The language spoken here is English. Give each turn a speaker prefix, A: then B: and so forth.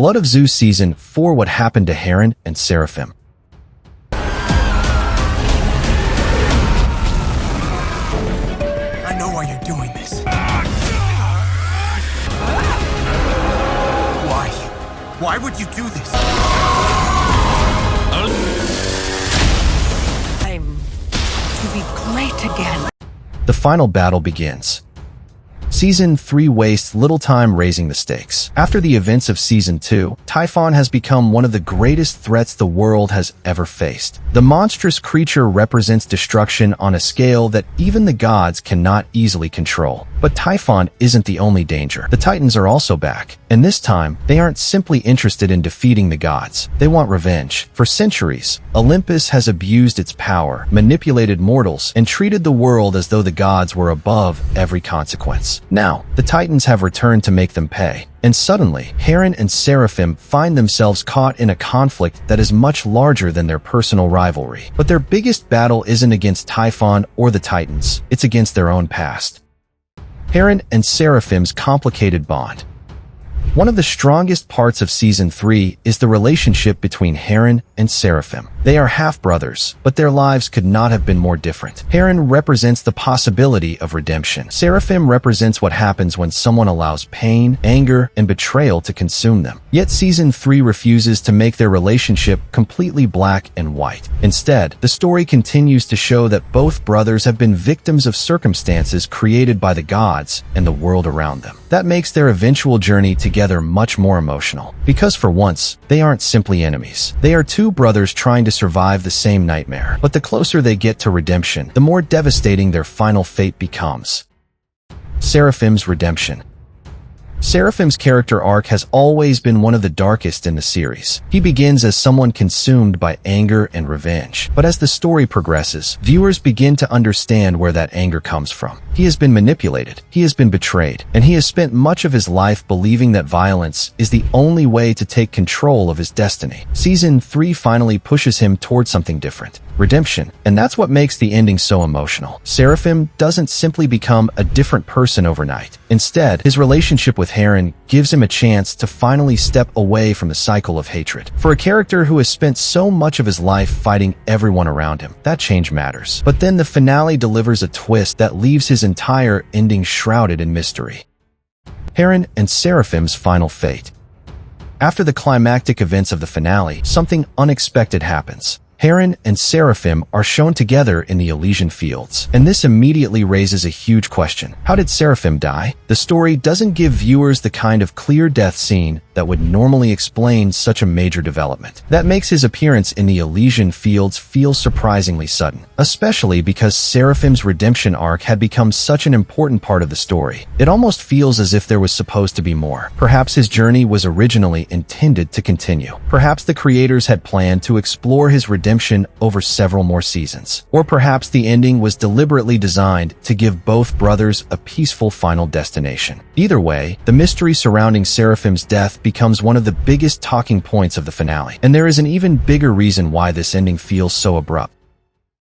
A: Blood of Zeus Season 4: What Happened to Heron and Seraphim.
B: I know why you're doing this. Why? Why would you do this?
C: I'm to be great again.
A: The final battle begins. Season 3 wastes little time raising the stakes. After the events of Season 2, Typhon has become one of the greatest threats the world has ever faced. The monstrous creature represents destruction on a scale that even the gods cannot easily control. But Typhon isn't the only danger. The Titans are also back, and this time, they aren't simply interested in defeating the gods. They want revenge. For centuries, Olympus has abused its power, manipulated mortals, and treated the world as though the gods were above every consequence. Now, the Titans have returned to make them pay. And suddenly, Heron and Seraphim find themselves caught in a conflict that is much larger than their personal rivalry. But their biggest battle isn't against Typhon or the Titans, it's against their own past. Heron and Seraphim's complicated bond. One of the strongest parts of Season 3 is the relationship between Heron and Seraphim. They are half-brothers, but their lives could not have been more different. Heron represents the possibility of redemption. Seraphim represents what happens when someone allows pain, anger, and betrayal to consume them. Yet Season 3 refuses to make their relationship completely black and white. Instead, the story continues to show that both brothers have been victims of circumstances created by the gods and the world around them. That makes their eventual journey together much more emotional. Because for once, they aren't simply enemies. They are two brothers trying to survive the same nightmare. But the closer they get to redemption, the more devastating their final fate becomes. Seraphim's redemption. Seraphim's character arc has always been one of the darkest in the series. He begins as someone consumed by anger and revenge. But as the story progresses, viewers begin to understand where that anger comes from. He has been manipulated, he has been betrayed, and he has spent much of his life believing that violence is the only way to take control of his destiny. Season 3 finally pushes him towards something different. Redemption. And that's what makes the ending so emotional. Seraphim doesn't simply become a different person overnight. Instead, his relationship with Heron gives him a chance to finally step away from the cycle of hatred. For a character who has spent so much of his life fighting everyone around him, that change matters. But then the finale delivers a twist that leaves his entire ending shrouded in mystery. Heron and Seraphim's final fate. After the climactic events of the finale, something unexpected happens. Heron and Seraphim are shown together in the Elysian Fields, and this immediately raises a huge question. How did Seraphim die? The story doesn't give viewers the kind of clear death scene that would normally explain such a major development. That makes his appearance in the Elysian Fields feel surprisingly sudden, especially because Seraphim's redemption arc had become such an important part of the story. It almost feels as if there was supposed to be more. Perhaps his journey was originally intended to continue. Perhaps the creators had planned to explore his redemption over several more seasons. Or perhaps the ending was deliberately designed to give both brothers a peaceful final destination. Either way, the mystery surrounding Seraphim's death becomes one of the biggest talking points of the finale. And there is an even bigger reason why this ending feels so abrupt.